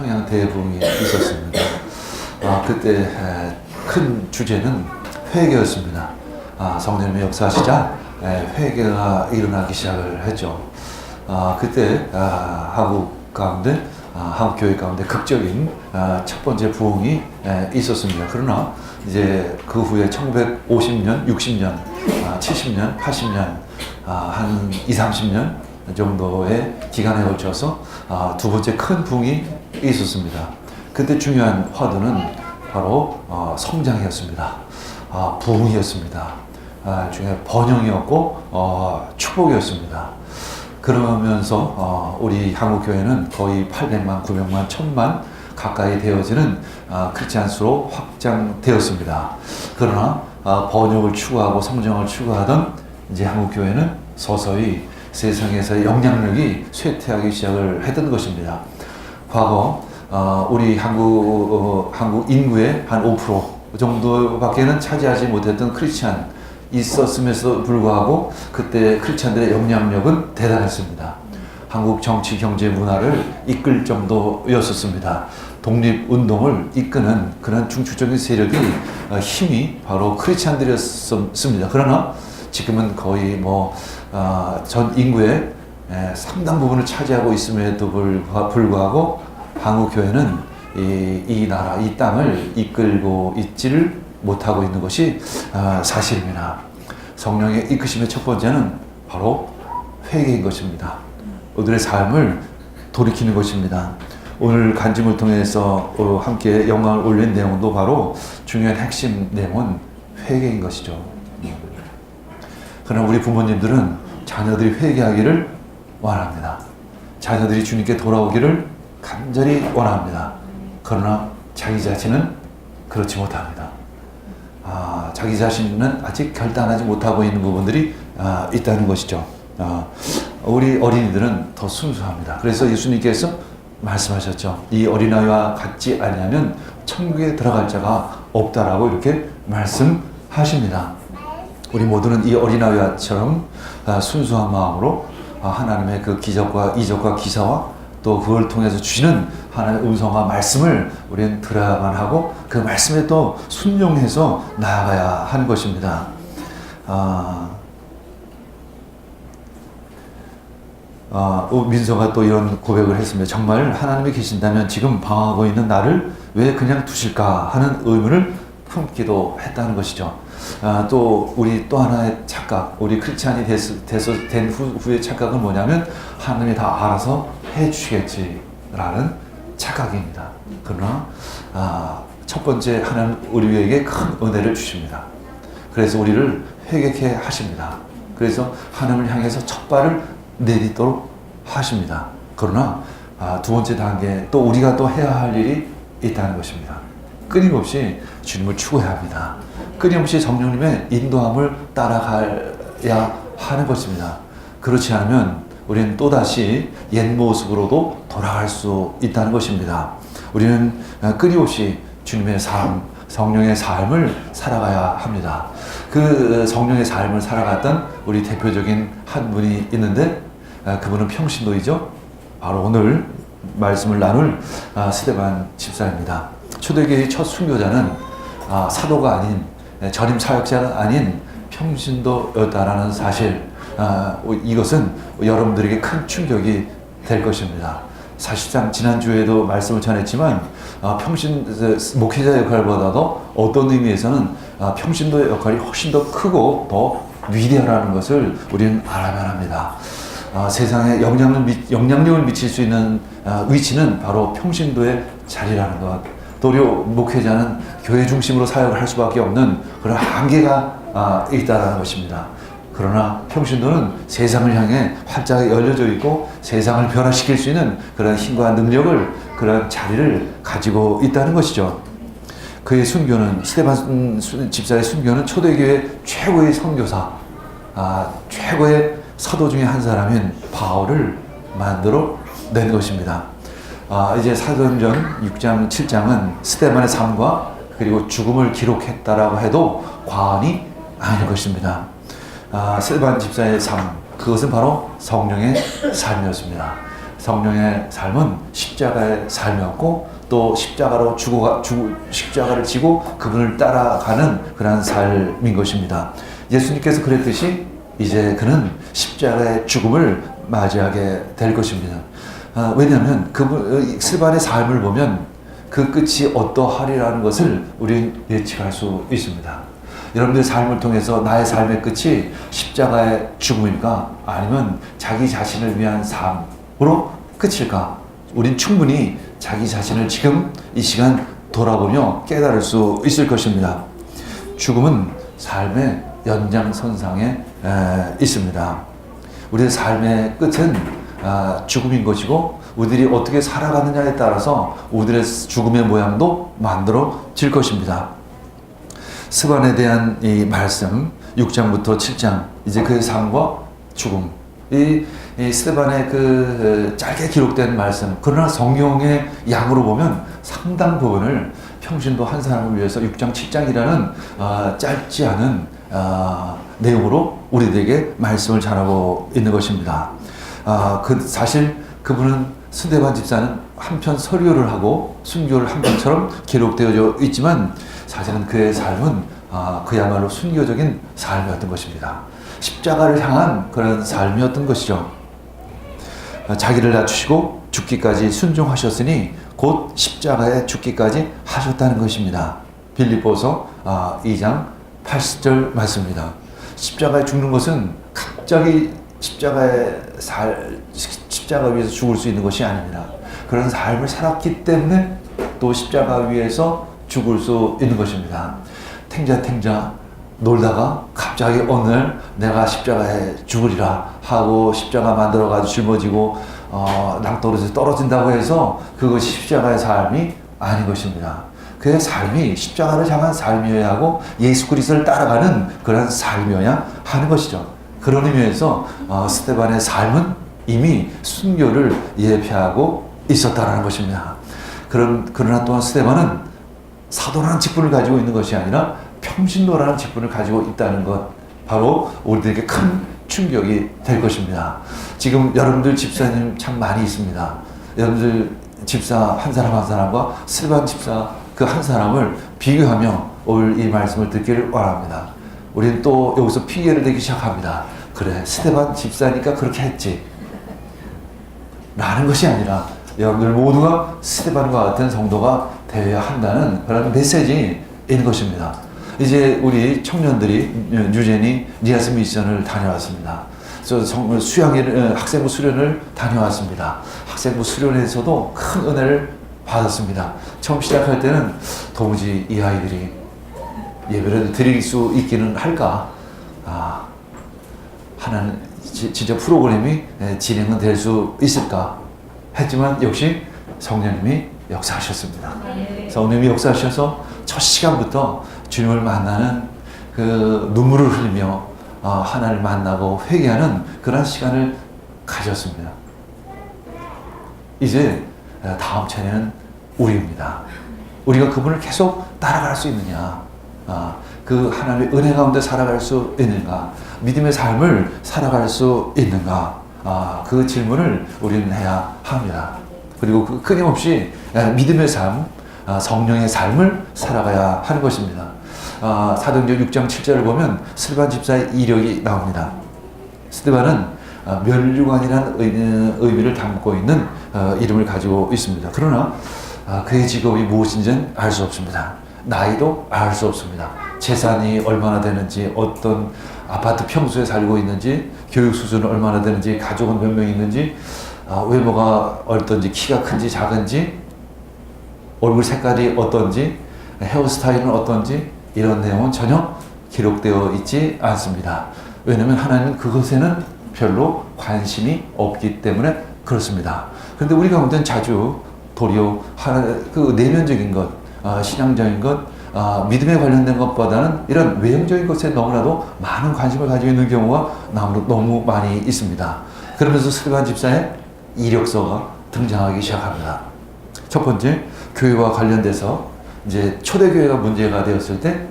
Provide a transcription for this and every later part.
평양 대부흥이 있었습니다. 그때 큰 주제는 회개였습니다. 성령님이 역사하시자 회개가 일어나기 시작을 했죠. 그때 한국 교회 가운데 극적인 첫 번째 부흥이 있었습니다. 그러나 이제 그 후에 1950년, 60년, 70년, 80년 한 20, 30년 정도의 기간에 걸쳐서 두 번째 큰 부흥이 있었습니다. 그때 중요한 화두는 바로 성장이었습니다. 부흥이었습니다. 중에 번영이었고 축복이었습니다. 그러면서 우리 한국교회는 거의 800만, 900만, 1000만 가까이 되어지는 크리스찬 수로 확장되었습니다. 그러나 번영을 추구하고 성장을 추구하던 이제 한국교회는 서서히 세상에서의 영향력이 쇠퇴하기 시작을 했던 것입니다. 과거 우리 한국 인구의 한 5% 정도밖에는 차지하지 못했던 크리스찬 있었음에도 불구하고 그때 크리스찬들의 영향력은 대단했습니다. 한국 정치, 경제, 문화를 이끌 정도였었습니다. 독립운동을 이끄는 그런 중추적인 세력이 힘이 바로 크리스찬들이었습니다. 그러나 지금은 거의 전 인구의 상당 부분을 차지하고 있음에도 불구하고 한국교회는 이 나라, 이 땅을 이끌고 있지를 못하고 있는 것이 사실입니다. 성령의 이끄심의 첫 번째는 바로 회개인 것입니다. 우리들의 삶을 돌이키는 것입니다. 오늘 간증을 통해서 함께 영광을 올린 내용도 바로 중요한 핵심 내용은 회개인 것이죠. 그러나 우리 부모님들은 자녀들이 회개하기를 원합니다. 자녀들이 주님께 돌아오기를 간절히 원합니다. 그러나 자기 자신은 그렇지 못합니다. 자기 자신은 아직 결단하지 못하고 있는 부분들이 있다는 것이죠. 우리 어린이들은 더 순수합니다. 그래서 예수님께서 말씀하셨죠. 이 어린아이와 같지 아니하면 천국에 들어갈 자가 없다라고 이렇게 말씀하십니다. 우리 모두는 이 어린아이처럼 순수한 마음으로 하나님의 그 기적과 이적과 기사와 또 그걸 통해서 주시는 하나님의 음성과 말씀을 우리는 들어야만 하고 그 말씀에 또 순종해서 나아가야 하는 것입니다. 민서가 또 이런 고백을 했습니다. 정말 하나님이 계신다면 지금 방황하고 있는 나를 왜 그냥 두실까 하는 의문을 품기도 했다는 것이죠. 또 우리 또 하나의 착각, 우리 크리스찬이 된 후의 착각은 뭐냐면 하나님이 다 알아서 해주시겠지라는 착각입니다. 그러나 첫 번째 하나님 우리에게 큰 은혜를 주십니다. 그래서 우리를 회개케 하십니다. 그래서 하나님을 향해서 첫 발을 내딛도록 하십니다. 그러나 두 번째 단계 또 우리가 또 해야 할 일이 있다는 것입니다. 끊임없이 주님을 추구해야 합니다. 끊임없이 성령님의 인도함을 따라가야 하는 것입니다. 그렇지 않으면 우리는 또다시 옛 모습으로도 돌아갈 수 있다는 것입니다. 우리는 끊임없이 주님의 삶, 성령의 삶을 살아가야 합니다. 그 성령의 삶을 살아갔던 우리 대표적인 한 분이 있는데 그분은 평신도이죠. 바로 오늘 말씀을 나눌 스데반 집사입니다. 초대교회의 첫 순교자는 사도가 아닌 전임 사역자가 아닌 평신도였다라는 사실, 이것은 여러분들에게 큰 충격이 될 것입니다. 사실상 지난주에도 말씀을 전했지만 목회자 역할보다도 어떤 의미에서는 평신도의 역할이 훨씬 더 크고 더 위대하다는 것을 우리는 알아야만 합니다. 세상에 영향력을 미칠 수 있는 위치는 바로 평신도의 자리라는 것. 도리어 목회자는 교회 중심으로 사역을 할 수밖에 없는 그런 한계가 있다는 것입니다. 그러나 평신도는 세상을 향해 활짝 열려져 있고 세상을 변화시킬 수 있는 그런 힘과 능력을, 그런 자리를 가지고 있다는 것이죠. 그의 순교는, 스데반 집사의 순교는 초대교회 최고의 선교사, 최고의 사도 중에 한 사람인 바울을 만들어 낸 것입니다. 이제 사도행전 6장, 7장은 스데반의 삶과 그리고 죽음을 기록했다라고 해도 과언이 아닐 것입니다. 스데반 집사의 삶, 그것은 바로 성령의 삶이었습니다. 성령의 삶은 십자가의 삶이었고 또 십자가로 십자가를 지고 그분을 따라가는 그러한 삶인 것입니다. 예수님께서 그랬듯이 이제 그는 십자가의 죽음을 맞이하게 될 것입니다. 왜냐하면 그분 스데반의 삶을 보면 그 끝이 어떠하리라는 것을 우리는 예측할 수 있습니다. 여러분들의 삶을 통해서 나의 삶의 끝이 십자가의 죽음일까? 아니면 자기 자신을 위한 삶으로 끝일까? 우린 충분히 자기 자신을 지금 이 시간 돌아보며 깨달을 수 있을 것입니다. 죽음은 삶의 연장선상에 있습니다. 우리의 삶의 끝은 죽음인 것이고 우리들이 어떻게 살아가느냐에 따라서 우리들의 죽음의 모양도 만들어질 것입니다. 스데반에 대한 이 말씀 6장부터 7장 이제 그의 삶과 죽음 이 스데반의 그 짧게 기록된 말씀 그러나 성경의 양으로 보면 상당 부분을 평신도 한 사람을 위해서 6장 7장이라는 짧지 않은 내용으로 우리들에게 말씀을 전하고 있는 것입니다. 사실 그분은 스데반 집사는 한편 설교를 하고 순교를 한 것처럼 기록되어져 있지만 사실은 그의 삶은 그야말로 순교적인 삶이었던 것입니다. 십자가를 향한 그런 삶이었던 것이죠. 자기를 낮추시고 죽기까지 순종하셨으니 곧 십자가에 죽기까지 하셨다는 것입니다. 빌립보서 2장 80절 말씀입니다. 십자가에 죽는 것은 갑자기 십자가 위에서 죽을 수 있는 것이 아닙니다. 그런 삶을 살았기 때문에 또 십자가 위에서 죽을 수 있는 것입니다. 탱자 놀다가 갑자기 어느 날 내가 십자가에 죽으리라 하고 십자가 만들어가지고 짊어지고 낭떠러지에서 떨어진다고 해서 그것이 십자가의 삶이 아닌 것입니다. 그의 삶이 십자가를 향한 삶이어야 하고 예수 그리스도를 따라가는 그런 삶이어야 하는 것이죠. 그런 의미에서 스데반의 삶은 이미 순교를 예표하고 있었다는 것입니다. 그러나 또한 스데반은 사도라는 직분을 가지고 있는 것이 아니라 평신도라는 직분을 가지고 있다는 것 바로 우리들에게 큰 충격이 될 것입니다. 지금 여러분들 집사님 참 많이 있습니다. 여러분들 집사 한 사람 한 사람과 스데반 집사 그 한 사람을 비교하며 오늘 이 말씀을 듣기를 원합니다. 우리는 또 여기서 핑계를 대기 시작합니다. 그래 스데반 집사니까 그렇게 했지 라는 것이 아니라 여러분들 모두가 스데반과 같은 성도가 되어야 한다는 그런 메시지 있는 것입니다. 이제 우리 청년들이 뉴제니 니아스 미션을 다녀왔습니다. 그래서 학생부 수련을 다녀왔습니다. 학생부 수련에서도 큰 은혜를 받았습니다. 처음 시작할 때는 도무지 이 아이들이 예배를 드릴 수 있기는 할까? 하나는 진짜 프로그램이 진행은 될 수 있을까? 했지만 역시 성령님이 역사하셨습니다. 성령님이 역사하셔서 첫 시간부터 주님을 만나는 그 눈물을 흘리며 하나님을 만나고 회개하는 그런 시간을 가졌습니다. 이제 다음 차례는 우리입니다. 우리가 그분을 계속 따라갈 수 있느냐? 그 하나님의 은혜 가운데 살아갈 수 있는가? 믿음의 삶을 살아갈 수 있는가? 그 질문을 우리는 해야 합니다. 그리고 끊임없이 믿음의 삶, 성령의 삶을 살아가야 하는 것입니다. 사도행전 6장 7절을 보면 스데반 집사의 이력이 나옵니다. 스데반은 멸류관이라는 의미를 담고 있는 이름을 가지고 있습니다. 그러나 그의 직업이 무엇인지는 알 수 없습니다. 나이도 알 수 없습니다. 재산이 얼마나 되는지, 어떤 아파트 평수에 살고 있는지, 교육 수준은 얼마나 되는지, 가족은 몇 명 있는지, 외모가 어떤지, 키가 큰지 작은지, 얼굴 색깔이 어떤지, 헤어스타일은 어떤지 이런 내용은 전혀 기록되어 있지 않습니다. 왜냐하면 하나님은 그것에는 별로 관심이 없기 때문에 그렇습니다. 그런데 우리 가운데는 자주 도리어 그 내면적인 것, 신앙적인 것, 믿음에 관련된 것보다는 이런 외형적인 것에 너무나도 많은 관심을 가지고 있는 경우가 너무 많이 있습니다. 그러면서 스데반 집사의 이력서가 등장하기 시작합니다. 첫 번째, 교회와 관련돼서 이제 초대교회가 문제가 되었을 때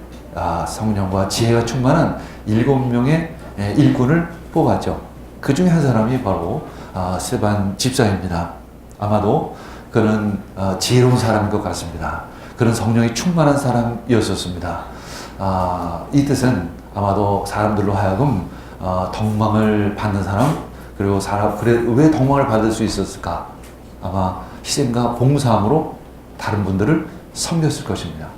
성령과 지혜가 충만한 7명의 일꾼을 뽑았죠. 그 중에 한 사람이 바로 스데반 집사입니다. 아마도 그는 지혜로운 사람인 것 같습니다. 그는 성령이 충만한 사람이었었습니다. 이 뜻은 아마도 사람들로 하여금 덕망을 받는 사람, 그리고 그래 왜 덕망을 받을 수 있었을까? 아마 희생과 봉사함으로 다른 분들을 섬겼을 것입니다.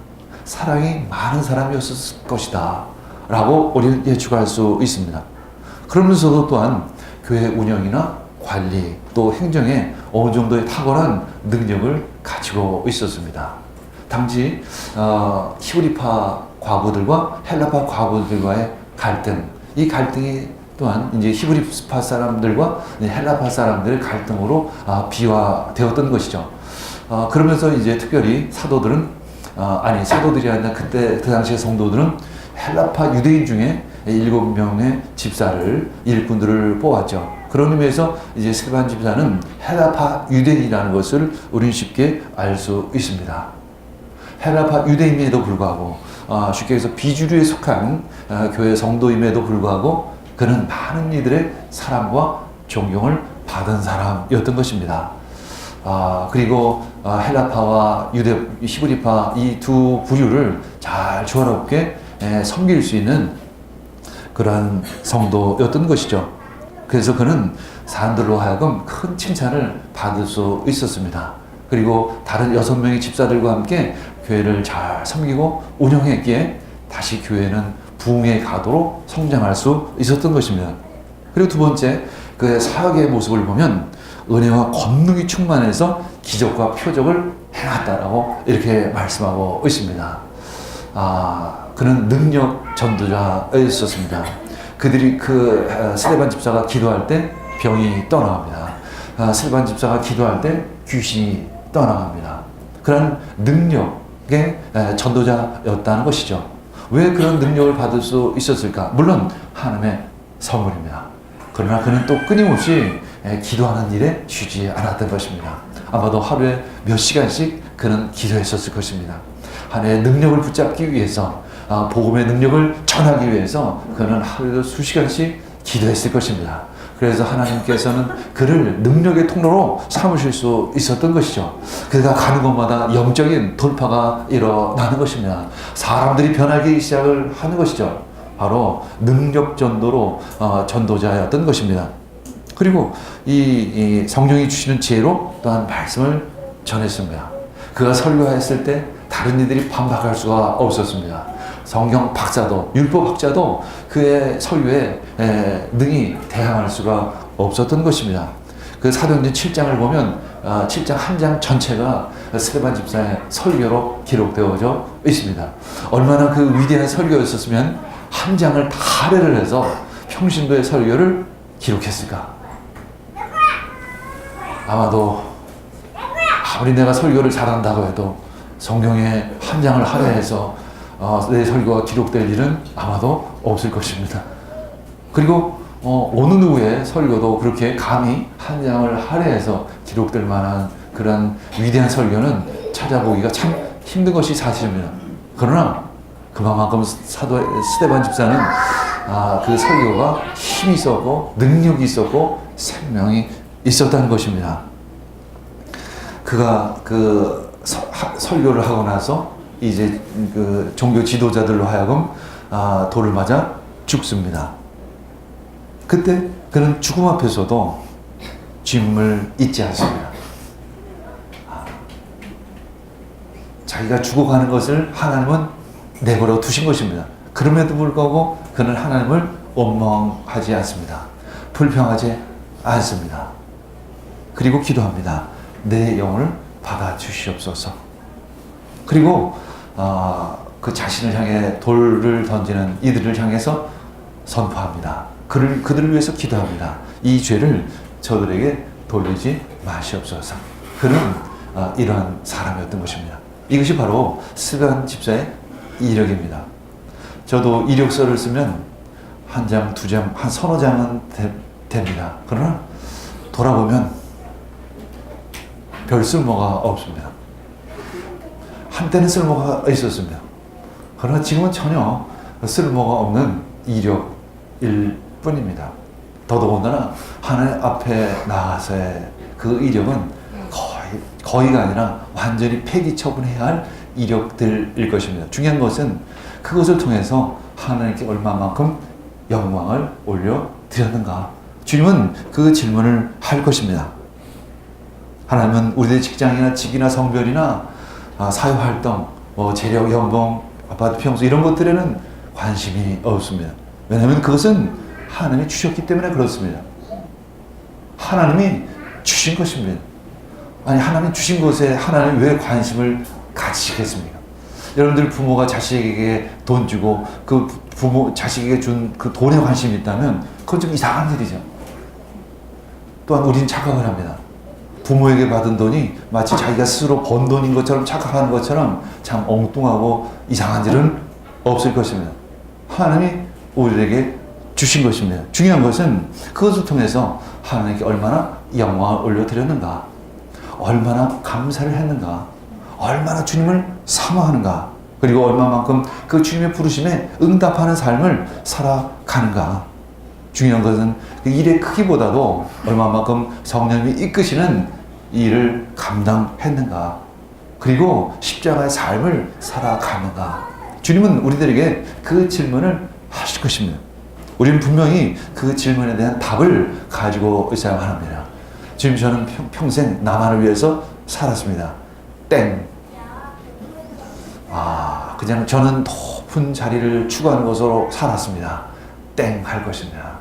사랑이 많은 사람이었을 것이다 라고 우리는 예측할 수 있습니다. 그러면서도 또한 교회 운영이나 관리 또 행정에 어느 정도의 탁월한 능력을 가지고 있었습니다. 당시 히브리파 과부들과 헬라파 과부들과의 갈등, 이 갈등이 또한 이제 히브리파 사람들과 헬라파 사람들의 갈등으로 비화되었던 것이죠. 그러면서 이제 특별히 사도들은 사도들이 아니라 그 당시의 성도들은 헬라파 유대인 중에 7명의 집사를 일꾼들을 뽑았죠. 그런 의미에서 이제 스데반 집사는 헬라파 유대인이라는 것을 우리는 쉽게 알 수 있습니다. 헬라파 유대인임에도 불구하고 쉽게 해서 비주류에 속한 교회 성도임에도 불구하고 그는 많은 이들의 사랑과 존경을 받은 사람이었던 것입니다. 그리고 헬라파와 히브리파 이 두 부류를 잘 조화롭게 섬길 수 있는 그러한 성도였던 것이죠. 그래서 그는 사람들로 하여금 큰 칭찬을 받을 수 있었습니다. 그리고 다른 6명의 집사들과 함께 교회를 잘 섬기고 운영했기에 다시 교회는 부흥의 가도로 성장할 수 있었던 것입니다. 그리고 두 번째, 그의 사역의 모습을 보면 은혜와 권능이 충만해서 기적과 표적을 행했다라고 이렇게 말씀하고 있습니다. 그는 능력 전도자였었습니다. 그들이 스데반 집사가 기도할 때 병이 떠나갑니다. 스데반 집사가 기도할 때 귀신이 떠나갑니다. 그런 능력의 전도자였다는 것이죠. 왜 그런 능력을 받을 수 있었을까? 물론 하나님의 선물입니다. 그러나 그는 또 끊임없이 기도하는 일에 쉬지 않았던 것입니다. 아마도 하루에 몇 시간씩 그는 기도했었을 것입니다. 하나님의 능력을 붙잡기 위해서, 복음의 능력을 전하기 위해서 그는 하루에도 수시간씩 기도했을 것입니다. 그래서 하나님께서는 그를 능력의 통로로 삼으실 수 있었던 것이죠. 그가 가는 곳마다 영적인 돌파가 일어나는 것입니다. 사람들이 변하기 시작을 하는 것이죠. 바로 능력 전도로 전도자였던 것입니다. 그리고 이 성령이 주시는 지혜로 또한 말씀을 전했습니다. 그가 설교했을 때 다른 이들이 반박할 수가 없었습니다. 성경 박사도, 율법 학자도 그의 설교에 능히 대항할 수가 없었던 것입니다. 그 사도행전 7장을 보면 7장 한 장 전체가 스데반 집사의 설교로 기록되어져 있습니다. 얼마나 그 위대한 설교였었으면 한 장을 다 할애를 해서 평신도의 설교를 기록했을까? 아마도 아무리 내가 설교를 잘한다고 해도 성경에 한 장을 할애해서 내 설교가 기록될 일은 아마도 없을 것입니다. 그리고 어느 누구의 설교도 그렇게 감히 한 장을 할애해서 기록될 만한 그런 위대한 설교는 찾아보기가 참 힘든 것이 사실입니다. 그러나 그만큼 사도 스데반 집사는 그 설교가 힘이 있었고 능력이 있었고 생명이 있었다는 것입니다. 그가 그 설교를 하고 나서 이제 그 종교 지도자들로 하여금 돌을 맞아 죽습니다. 그때 그는 죽음 앞에서도 주님을 잊지 않습니다. 자기가 죽어가는 것을 하나님은 내버려 두신 것입니다. 그럼에도 불구하고 그는 하나님을 원망하지 않습니다. 불평하지 않습니다. 그리고 기도합니다. 내 영혼을 받아 주시옵소서. 그리고 그 자신을 향해 돌을 던지는 이들을 향해서 선포합니다. 그들을 위해서 기도합니다. 이 죄를 저들에게 돌리지 마시옵소서. 그는 이러한 사람이었던 것입니다. 이것이 바로 스데반 집사의 이력입니다. 저도 이력서를 쓰면 한 장, 두 장, 한 서너 장은 됩니다. 그러나 돌아보면 별 쓸모가 없습니다. 한때는 쓸모가 있었습니다. 그러나 지금은 전혀 쓸모가 없는 이력일 뿐입니다. 더더군다나 하나님 앞에 나가서의 그 이력은 거의 거의가 아니라 완전히 폐기 처분해야 할 이력들일 것입니다. 중요한 것은 그것을 통해서 하나님께 얼마만큼 영광을 올려드렸는가. 주님은 그 질문을 할 것입니다. 하나님은 우리의 직장이나 직이나 성별이나 사회활동, 재력, 연봉, 아파트 평수 이런 것들에는 관심이 없습니다. 왜냐하면 그것은 하나님이 주셨기 때문에 그렇습니다. 하나님이 주신 것입니다. 아니, 하나님 주신 것에 하나님 왜 관심을 가지시겠습니까? 여러분들 부모가 자식에게 돈 주고 그 부모 자식에게 준 그 돈에 관심이 있다면 그건 좀 이상한 일이죠. 또한 우리는 착각을 합니다. 부모에게 받은 돈이 마치 자기가 스스로 번 돈인 것처럼 착각하는 것처럼 참 엉뚱하고 이상한 일은 없을 것입니다. 하나님이 우리에게 주신 것입니다. 중요한 것은 그것을 통해서 하나님께 얼마나 영광을 올려드렸는가, 얼마나 감사를 했는가, 얼마나 주님을 사모하는가, 그리고 얼마만큼 그 주님의 부르심에 응답하는 삶을 살아가는가. 중요한 것은 그 일의 크기보다도 얼마만큼 성령님이 이끄시는 일을 감당했는가, 그리고 십자가의 삶을 살아가는가. 주님은 우리들에게 그 질문을 하실 것입니다. 우리는 분명히 그 질문에 대한 답을 가지고 있어야 합니다. 지금 저는 평생 나만을 위해서 살았습니다. 땡. 그냥 저는 높은 자리를 추구하는 것으로 살았습니다. 땡 할 것입니다.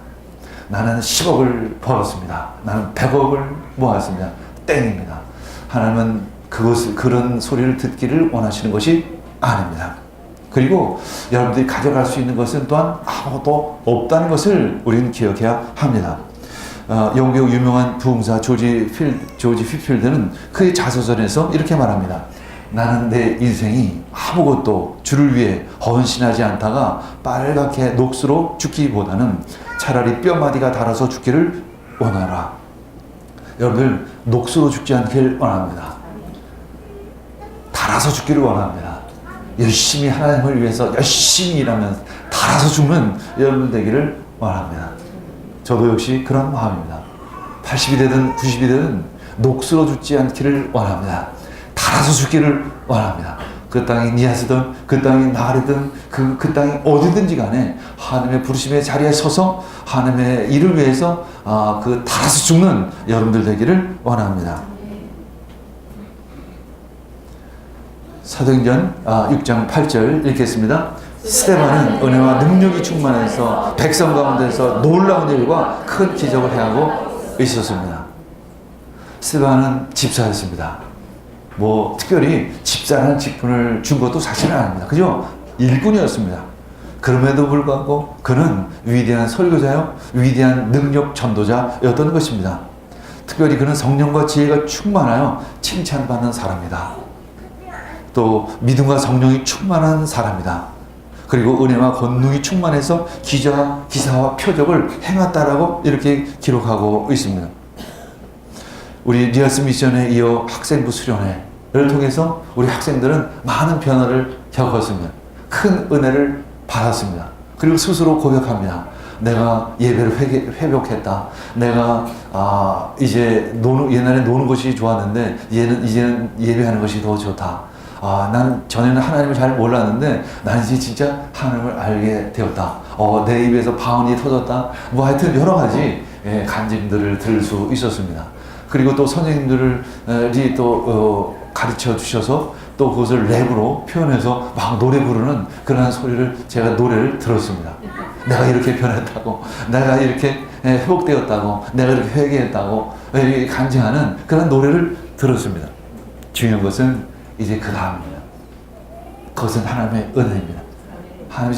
나는 10억을 벌었습니다. 나는 100억을 모았습니다. 땡입니다. 하나님은 그런 소리를 듣기를 원하시는 것이 아닙니다. 그리고 여러분들이 가져갈 수 있는 것은 또한 아무것도 없다는 것을 우리는 기억해야 합니다. 영국의 유명한 부흥사 조지 휘필드는 그의 자서전에서 이렇게 말합니다. 나는 내 인생이 아무것도 주를 위해 헌신하지 않다가 빨갛게 녹수로 죽기보다는 차라리 뼈마디가 닳아서 죽기를 원하라. 여러분들 녹수로 죽지 않기를 원합니다. 닳아서 죽기를 원합니다. 열심히 하나님을 위해서 열심히 일하면 닳아서 죽는 여러분 되기를 원합니다. 저도 역시 그런 마음입니다. 80이 되든 90이 되든 녹수로 죽지 않기를 원합니다. 닳아서 죽기를 원합니다. 그 땅이 니아스든 그 땅이 나가리든 그 땅이 어디든지 간에 하나님의 부르심의 자리에 서서 하나님의 일을 위해서 그 닳아서 죽는 여러분들 되기를 원합니다. 사도행전 6장 8절 읽겠습니다. 스데반은 은혜와 능력이 충만해서 백성 가운데서 놀라운 일과 큰 기적을 행하고 있었습니다. 스데반은 집사였습니다. 특별히 집사라는 직분을 준 것도 사실은 아닙니다. 그죠? 일꾼이었습니다. 그럼에도 불구하고 그는 위대한 설교자요, 위대한 능력 전도자였던 것입니다. 특별히 그는 성령과 지혜가 충만하여 칭찬받는 사람이다. 또 믿음과 성령이 충만한 사람이다. 그리고 은혜와 권능이 충만해서 기사와 표적을 행했다라고 이렇게 기록하고 있습니다. 우리 리얼스 미션에 이어 학생부 수련회를 통해서 우리 학생들은 많은 변화를 겪었습니다. 큰 은혜를 받았습니다. 그리고 스스로 고백합니다. 내가 예배를 회복했다. 내가 이제 옛날에 노는 것이 좋았는데 이제는 예배하는 것이 더 좋다. 난 전에는 하나님을 잘 몰랐는데 난 이제 진짜 하나님을 알게 되었다. 내 입에서 방언이 터졌다. 하여튼 여러 가지 간증들을 들을 수 있었습니다. 그리고 또 선생님들이 또 가르쳐 주셔서 또 그것을 랩으로 표현해서 막 노래 부르는 그런 소리를 제가 노래를 들었습니다. 내가 이렇게 변했다고, 내가 이렇게 회복되었다고, 내가 이렇게 회개했다고 이렇게 간증하는 그런 노래를 들었습니다. 중요한 것은 이제 그 다음입니다. 그것은 하나님의 은혜입니다. 하나님이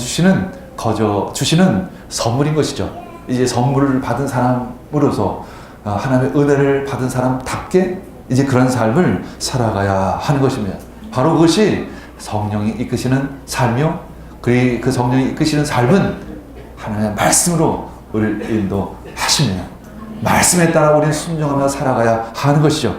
주시는 선물인 것이죠. 이제 선물을 받은 사람으로서 하나님의 은혜를 받은 사람답게 이제 그런 삶을 살아가야 하는 것입니다. 바로 그것이 성령이 이끄시는 삶이요, 그 성령이 이끄시는 삶은 하나님의 말씀으로 우리를 인도하십니다. 말씀에 따라 우리는 순종하며 살아가야 하는 것이죠.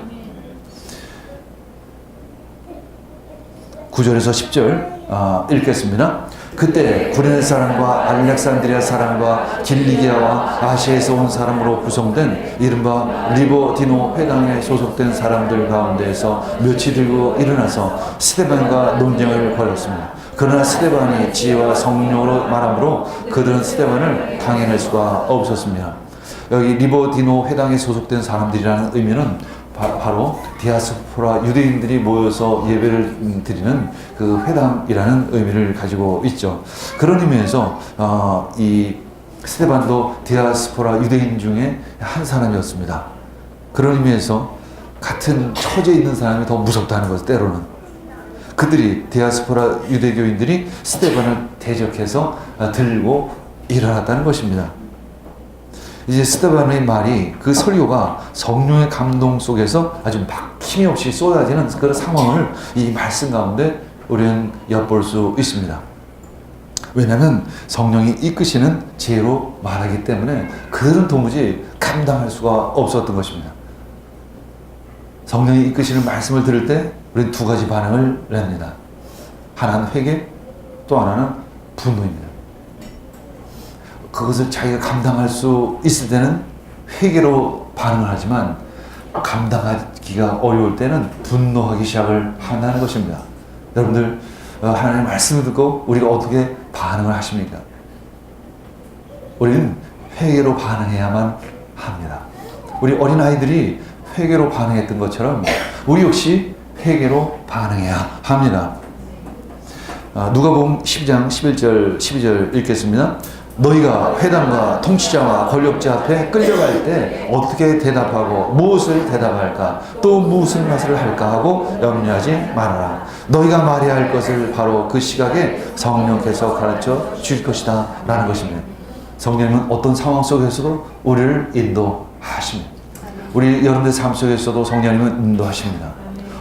9절에서 10절 읽겠습니다. 그때 구레네 사람과 알렉산드리아 사람과 길리기아와 아시아에서 온 사람으로 구성된 이른바 리보디노 회당에 소속된 사람들 가운데에서 며칠 들고 일어나서 스데반과 논쟁을 벌였습니다. 그러나 스데반이 지혜와 성령으로 말함으로 그들은 스데반을 당해낼 수가 없었습니다. 여기 리보디노 회당에 소속된 사람들이라는 의미는 바로 디아스포라 유대인들이 모여서 예배를 드리는 그 회당이라는 의미를 가지고 있죠. 그런 의미에서 이 스데반도 디아스포라 유대인 중에 한 사람이었습니다. 그런 의미에서 같은 처지에 있는 사람이 더 무섭다는 것을 때로는 그들이 디아스포라 유대교인들이 스데반을 대적해서 들고 일어났다는 것입니다. 이제 스데반의 말이 그 설교가 성령의 감동 속에서 아주 막힘이 없이 쏟아지는 그런 상황을 이 말씀 가운데 우리는 엿볼 수 있습니다. 왜냐하면 성령이 이끄시는 지혜로 말하기 때문에 그들은 도무지 감당할 수가 없었던 것입니다. 성령이 이끄시는 말씀을 들을 때 우리는 두 가지 반응을 냅니다. 하나는 회개, 또 하나는 분노입니다. 그것을 자기가 감당할 수 있을 때는 회개로 반응을 하지만 감당하기가 어려울 때는 분노하기 시작을 한다는 것입니다. 여러분들 하나님의 말씀을 듣고 우리가 어떻게 반응을 하십니까? 우리는 회개로 반응해야만 합니다. 우리 어린아이들이 회개로 반응했던 것처럼 우리 역시 회개로 반응해야 합니다. 누가복음 12장 11절 12절 읽겠습니다. 너희가 회당과 통치자와 권력자 앞에 끌려갈 때 어떻게 대답하고 무엇을 대답할까 또 무슨 말을 할까 하고 염려하지 말아라. 너희가 말해야 할 것을 바로 그 시각에 성령께서 가르쳐 주실 것이다 라는 것입니다. 성령님은 어떤 상황 속에서도 우리를 인도하십니다. 우리 여러분의 삶 속에서도 성령님은 인도하십니다.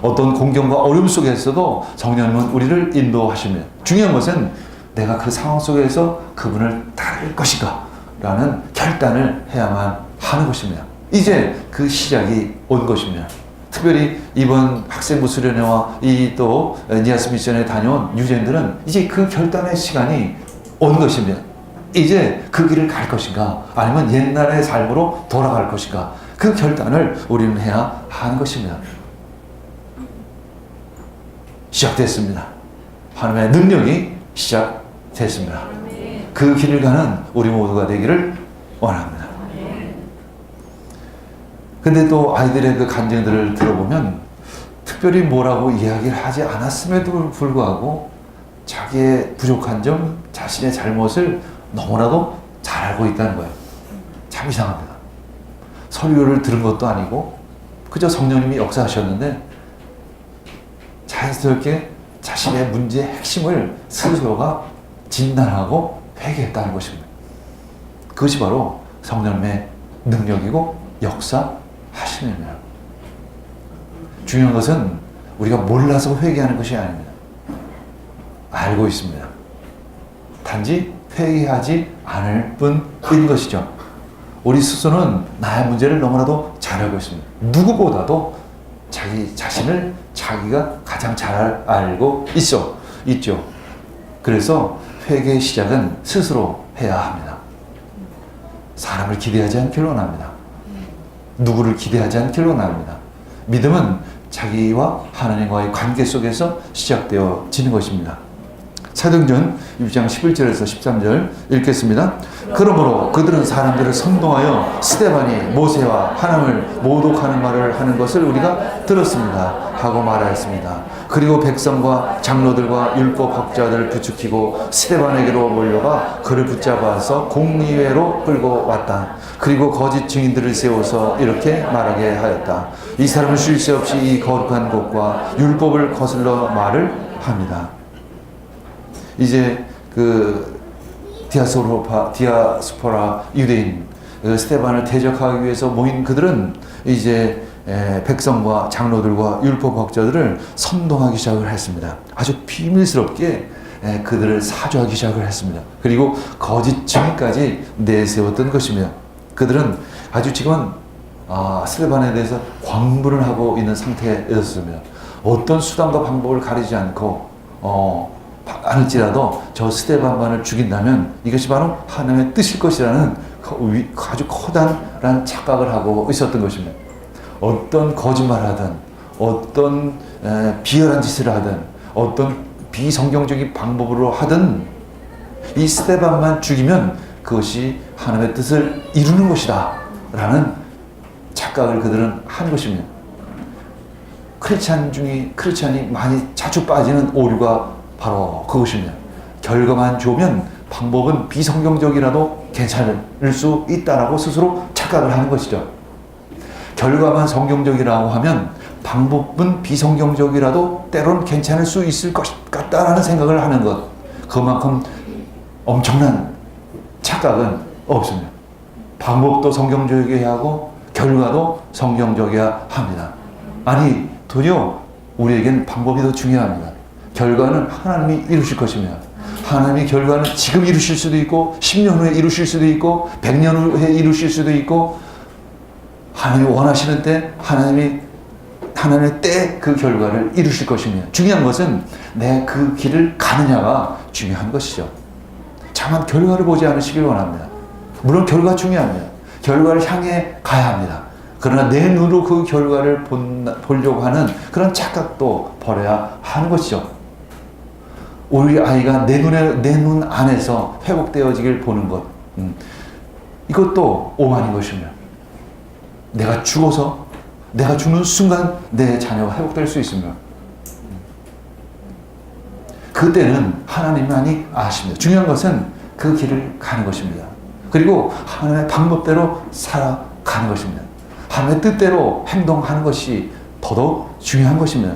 어떤 공경과 어려움 속에서도 성령님은 우리를 인도하십니다. 중요한 것은 내가 그 상황 속에서 그분을 따를 것인가 라는 결단을 해야만 하는 것입니다. 이제 그 시작이 온 것입니다. 특별히 이번 학생부 수련회와 이 또 니아스 미션에 다녀온 유대인들은 이제 그 결단의 시간이 온 것입니다. 이제 그 길을 갈 것인가 아니면 옛날의 삶으로 돌아갈 것인가 그 결단을 우리는 해야 하는 것입니다. 시작됐습니다. 하나님의 능력이 시작됐습니다. 그 길을 가는 우리 모두가 되기를 원합니다. 근데 또 아이들의 그 간증들을 들어보면 특별히 뭐라고 이야기를 하지 않았음에도 불구하고 자기의 부족한 점, 자신의 잘못을 너무나도 잘 알고 있다는 거예요. 참 이상합니다. 설교를 들은 것도 아니고 그저 성령님이 역사하셨는데 자연스럽게 자신의 문제의 핵심을 스스로가 진단하고 회개했다는 것입니다. 그것이 바로 성령님의 능력이고 역사하심입니다. 중요한 것은 우리가 몰라서 회개하는 것이 아닙니다. 알고 있습니다. 단지 회개하지 않을 뿐인 것이죠. 우리 스스로는 나의 문제를 너무나도 잘 알고 있습니다. 누구보다도 자기 자신을 자기가 가장 잘 알고 있죠. 그래서 회개의 시작은 스스로 해야 합니다. 사람을 기대하지 않기로 원합니다. 누구를 기대하지 않기로 원합니다. 믿음은 자기와 하나님과의 관계 속에서 시작되어지는 것입니다. 사도행전 6장 11절에서 13절 읽겠습니다. 그러므로 그들은 사람들을 선동하여 스데반이 모세와 하나님을 모독하는 말을 하는 것을 우리가 들었습니다 하고 말하였습니다. 그리고 백성과 장로들과 율법 학자들을 부추기고 스데반에게로 몰려가 그를 붙잡아서 공의회로 끌고 왔다. 그리고 거짓 증인들을 세워서 이렇게 말하게 하였다. 이 사람은 쉴 새 없이 이 거룩한 곳과 율법을 거슬러 말을 합니다. 이제 그 디아스포라 유대인 스데반을 대적하기 위해서 모인 그들은 이제 백성과 장로들과 율법학자들을 선동하기 시작을 했습니다. 아주 비밀스럽게 그들을 사주하기 시작을 했습니다. 그리고 거짓 증인까지 내세웠던 것입니다. 그들은 아주 지금 스데반에 대해서 광분을 하고 있는 상태였습니다. 어떤 수단과 방법을 가리지 않고 않을지라도 저 스데반만을 죽인다면 이것이 바로 하나님의 뜻일 것이라는 아주 커다란 착각을 하고 있었던 것입니다. 어떤 거짓말을 하든 어떤 비열한 짓을 하든 어떤 비성경적인 방법으로 하든 이 스데반만 죽이면 그것이 하나님의 뜻을 이루는 것이다 라는 착각을 그들은 한 것입니다. 크리스찬이 많이 자주 빠지는 오류가 바로 그것입니다. 결과만 좋으면 방법은 비성경적이라도 괜찮을 수 있다라고 스스로 착각을 하는 것이죠. 결과만 성경적이라고 하면 방법은 비성경적이라도 때론 괜찮을 수 있을 것 같다라는 생각을 하는 것. 그만큼 엄청난 착각은 없습니다. 방법도 성경적이어야 하고 결과도 성경적이어야 합니다. 아니 도리어 우리에겐 방법이 더 중요합니다. 결과는 하나님이 이루실 것입니다. 하나님이 결과는 지금 이루실 수도 있고 10년 후에 이루실 수도 있고 100년 후에 이루실 수도 있고 하나님이 원하시는 때 하나님의 때 그 결과를 이루실 것입니다. 중요한 것은 내 그 길을 가느냐가 중요한 것이죠. 다만 결과를 보지 않으시길 원합니다. 물론 결과 중요합니다. 결과를 향해 가야 합니다. 그러나 내 눈으로 그 결과를 보려고 하는 그런 착각도 버려야 하는 것이죠. 우리 아이가 내 눈 안에서 회복되어지길 보는 것. 이것도 오만인 것입니다. 내가 죽어서, 내가 죽는 순간 내 자녀가 회복될 수 있습니다. 그때는 하나님만이 아십니다. 중요한 것은 그 길을 가는 것입니다. 그리고 하나님의 방법대로 살아가는 것입니다. 하나님의 뜻대로 행동하는 것이 더더욱 중요한 것입니다.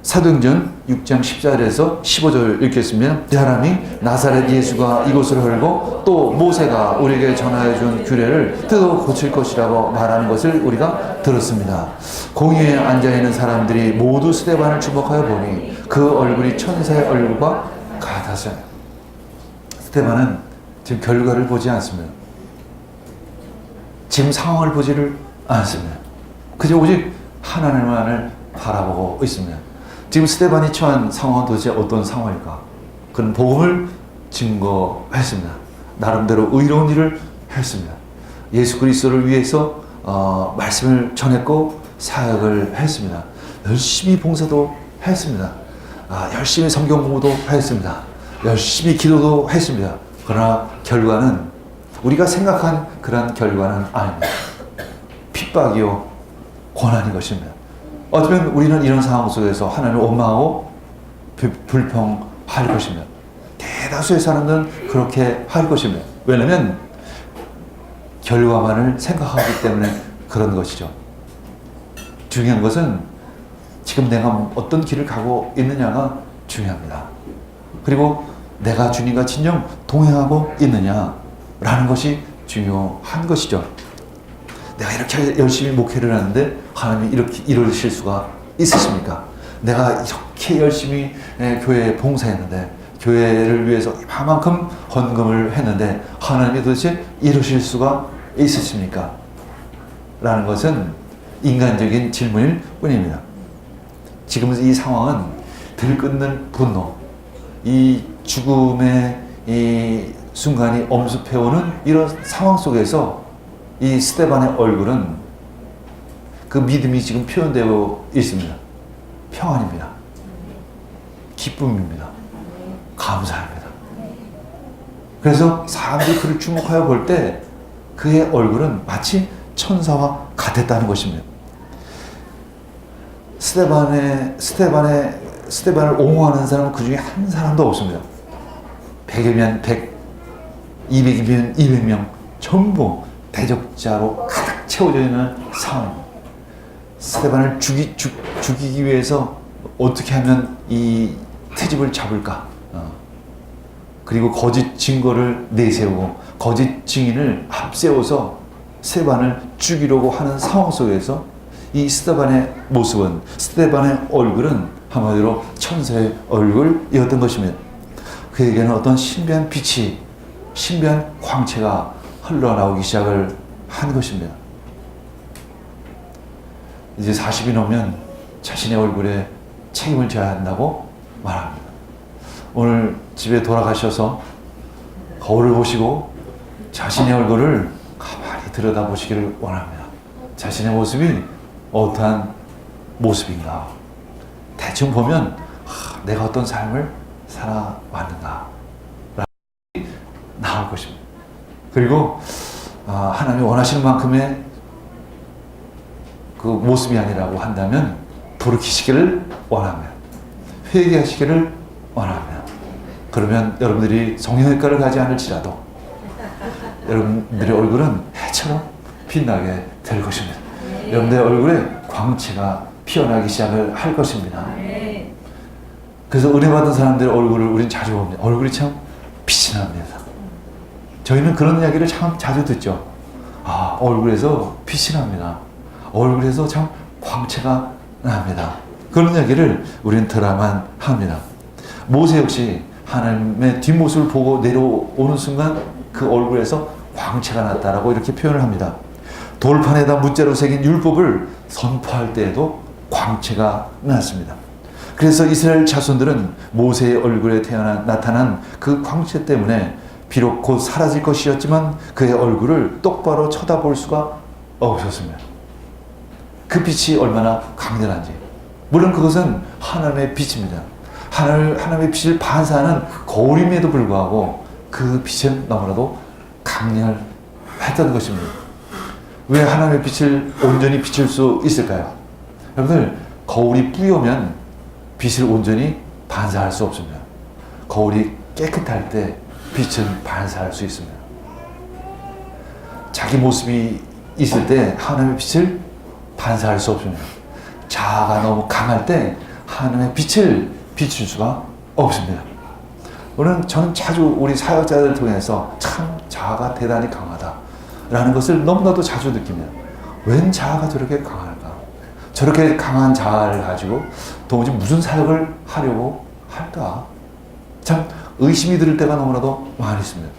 사도행전 6장 14절에서 15절 읽겠습니다. 그 사람이 나사렛 예수가 이곳을 헐고 또 모세가 우리에게 전하여 준 규례를 뜯어 고칠 것이라고 말하는 것을 우리가 들었습니다. 공회에 앉아있는 사람들이 모두 스데반을 주목하여 보니 그 얼굴이 천사의 얼굴과 같았어요. 스데반은 지금 결과를 보지 않습니다. 지금 상황을 보지를 않습니다. 그저 오직 하나님만을 바라보고 있습니다. 지금 스데반이 처한 상황은 도대체 어떤 상황일까? 그는 복음을 증거했습니다. 나름대로 의로운 일을 했습니다. 예수 그리스도를 위해서 말씀을 전했고 사역을 했습니다. 열심히 봉사도 했습니다. 열심히 성경 공부도 했습니다. 열심히 기도도 했습니다. 그러나 결과는 우리가 생각한 그런 결과는 아닙니다. 핍박이요 고난인 것입니다. 어쩌면 우리는 이런 상황 속에서 하나님을 원망하고 불평할 것입니다. 대다수의 사람들은 그렇게 할 것입니다. 왜냐하면 결과만을 생각하기 때문에 그런 것이죠. 중요한 것은 지금 내가 어떤 길을 가고 있느냐가 중요합니다. 그리고 내가 주님과 진정 동행하고 있느냐라는 것이 중요한 것이죠. 내가 이렇게 열심히 목회를 하는데 하나님이 이렇게 이루실 수가 있으십니까? 내가 이렇게 열심히 교회에 봉사했는데 교회를 위해서 이만큼 헌금을 했는데 하나님이 도대체 이루실 수가 있으십니까? 라는 것은 인간적인 질문일 뿐입니다. 지금 이 상황은 들끓는 분노, 이 죽음의 이 순간이 엄습해오는 이런 상황 속에서 이 스데반의 얼굴은 그 믿음이 지금 표현되어 있습니다. 평안입니다. 기쁨입니다. 감사합니다. 그래서 사람들이 그를 주목하여 볼 때 그의 얼굴은 마치 천사와 같았다는 것입니다. 스데반을 옹호하는 사람은 그 중에 한 사람도 없습니다. 100이면 100, 200이면 200명 전부 대적자로 가득 채워져 있는 상황입니다. 스데반을 죽이기 위해서 어떻게 하면 이 트집을 잡을까? 그리고 거짓 증거를 내세우고 거짓 증인을 앞세워서 스데반을 죽이려고 하는 상황 속에서 이 스데반의 모습은, 스데반의 얼굴은 한마디로 천사의 얼굴이었던 것입니다. 그에게는 어떤 신비한 빛이, 신비한 광채가 흘러나오기 시작을 한 것입니다. 이제 40이 넘으면 자신의 얼굴에 책임을 져야 한다고 말합니다. 오늘 집에 돌아가셔서 거울을 보시고 자신의 얼굴을 가만히 들여다보시기를 원합니다. 자신의 모습이 어떠한 모습인가? 대충 보면 내가 어떤 삶을 살아왔는가? 라는 나올 것입니다. 그리고 하나님이 원하시는 만큼의 그 모습이 아니라고 한다면 돌이키시기를 원합니다. 회개하시기를 원합니다. 그러면 여러분들이 성형외과를 가지 않을지라도 여러분들의 얼굴은 해처럼 빛나게 될 것입니다. 여러분들의 얼굴에 광채가 피어나기 시작을 할 것입니다. 그래서 은혜 받은 사람들의 얼굴을 우린 자주 봅니다. 얼굴이 참 빛이 납니다. 저희는 그런 이야기를 참 자주 듣죠. 얼굴에서 빛이 납니다. 얼굴에서 참 광채가 납니다. 그런 이야기를 우리는 들어야만 합니다. 모세 역시 하나님의 뒷모습을 보고 내려오는 순간 그 얼굴에서 광채가 났다라고 이렇게 표현을 합니다. 돌판에다 무자로 새긴 율법을 선포할 때에도 광채가 났습니다. 그래서 이스라엘 자손들은 모세의 얼굴에 나타난 그 광채 때문에 비록 곧 사라질 것이었지만 그의 얼굴을 똑바로 쳐다볼 수가 없었습니다. 그 빛이 얼마나 강렬한지. 물론 그것은 하나님의 빛입니다. 하나님의 빛을 반사하는 거울임에도 불구하고 그 빛은 너무나도 강렬했던 것입니다. 왜 하나님의 빛을 온전히 비출 수 있을까요? 여러분들, 거울이 뿌여면 빛을 온전히 반사할 수 없습니다. 거울이 깨끗할 때 빛은 반사할 수 있습니다. 자기 모습이 있을 때 하나님의 빛을 반사할 수 없습니다. 자아가 너무 강할 때 하나님의 빛을 비출 수가 없습니다. 저는 자주 우리 사역자들을 통해서 참 자아가 대단히 강하다라는 것을 너무나도 자주 느낍니다. 웬 자아가 저렇게 강할까? 저렇게 강한 자아를 가지고 도무지 무슨 사역을 하려고 할까? 참 의심이 들 때가 너무나도 많이 있습니다.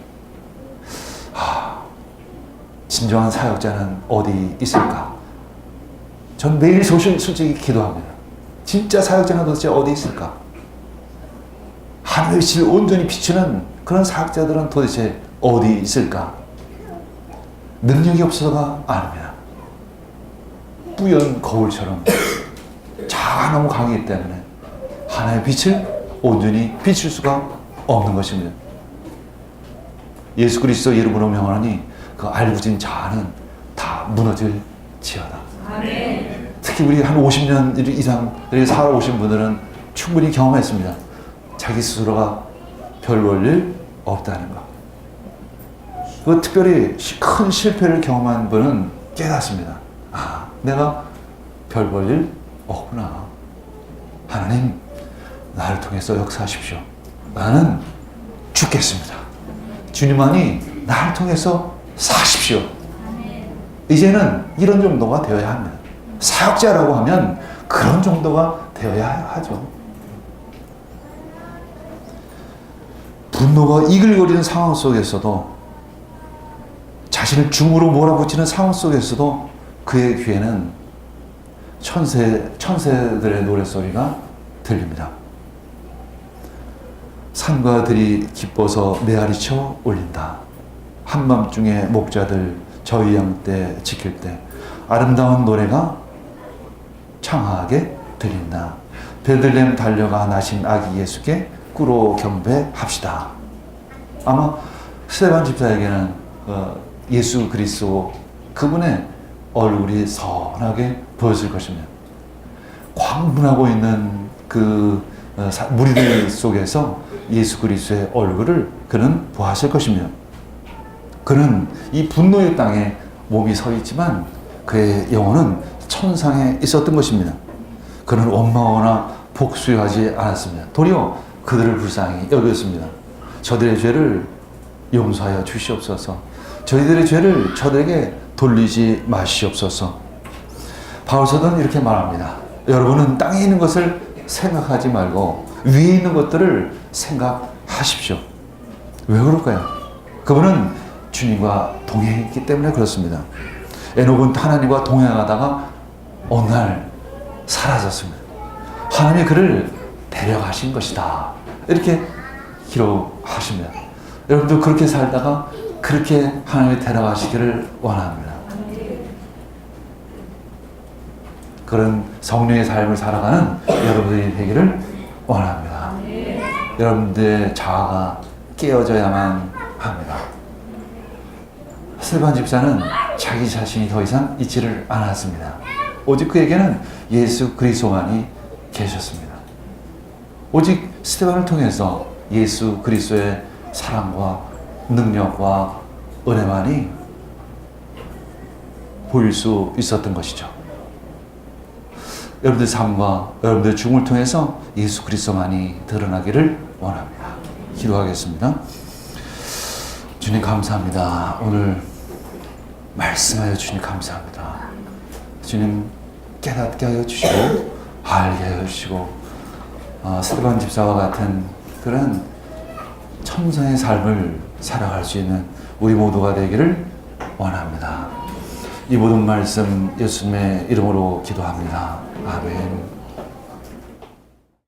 진정한 사역자는 어디 있을까? 전 매일 솔직히 기도합니다. 진짜 사역자는 도대체 어디 있을까? 하나님의 빛을 온전히 비추는 그런 사역자들은 도대체 어디 있을까? 능력이 없어서가 아닙니다. 뿌연 거울처럼 자아가 너무 강하기 때문에 하나님의 빛을 온전히 비출 수가 없는 것입니다. 예수 그리스도 이름으로 명하노니 그 알부진 자아는 다 무너질지어다. 아멘. 특히 우리 한 50년 이상 살아오신 분들은 충분히 경험했습니다. 자기 스스로가 별 볼 일 없다는 것. 그 특별히 큰 실패를 경험한 분은 깨닫습니다. 내가 별 볼 일 없구나. 하나님, 나를 통해서 역사하십시오. 나는 죽겠습니다. 주님만이 나를 통해서 사십시오. 이제는 이런 정도가 되어야 합니다. 사역자라고 하면 그런 정도가 되어야 하죠. 분노가 이글거리는 상황 속에서도, 자신을 중으로 몰아붙이는 상황 속에서도 그의 귀에는 천새들의 노랫소리가 들립니다. 산과 들이 기뻐서 메아리쳐 올린다. 한밤중에 목자들 저희 양 때 지킬 때 아름다운 노래가 창하게 들린다. 베들레헴 달려가 나신 아기 예수께 꾸로 경배합시다. 아마 스데반 집사에게는 예수 그리스도 그분의 얼굴이 선하게 보였을 것입니다. 광분하고 있는 그 무리들 속에서 예수 그리스도의 얼굴을 그는 보았을 것입니다. 그는 이 분노의 땅에 몸이 서 있지만 그의 영혼은 천상에 있었던 것입니다. 그는 원망하거나 복수하지 않았습니다. 도리어 그들을 불쌍히 여겼습니다. 저들의 죄를 용서하여 주시옵소서. 저희들의 죄를 저들에게 돌리지 마시옵소서. 바울서는 이렇게 말합니다. 여러분은 땅에 있는 것을 생각하지 말고 위에 있는 것들을 생각하십시오. 왜 그럴까요? 그분은 주님과 동행했기 때문에 그렇습니다. 에녹은 하나님과 동행하다가 어느 날 사라졌습니다. 하나님이 그를 데려가신 것이다. 이렇게 기록하십니다. 여러분도 그렇게 살다가 그렇게 하나님이 데려가시기를 원합니다. 그런 성령의 삶을 살아가는 여러분들이 되기를 원합니다. 여러분들의 자아가 깨어져야만 합니다. 스데반 집사는 자기 자신이 더 이상 있지를 않았습니다. 오직 그에게는 예수 그리스도만이 계셨습니다. 오직 스데반을 통해서 예수 그리스도의 사랑과 능력과 은혜만이 보일 수 있었던 것이죠. 여러분들 삶과 여러분들 죽음을 통해서 예수 그리스도만이 드러나기를 원합니다. 기도하겠습니다. 주님 감사합니다. 오늘 말씀하여 주님 감사합니다. 주님 깨닫게 하여 주시고 알게 하여 주시고 스데반 집사와 같은 그런 천성의 삶을 살아갈 수 있는 우리 모두가 되기를 원합니다. 이 모든 말씀 예수님의 이름으로 기도합니다. 아멘.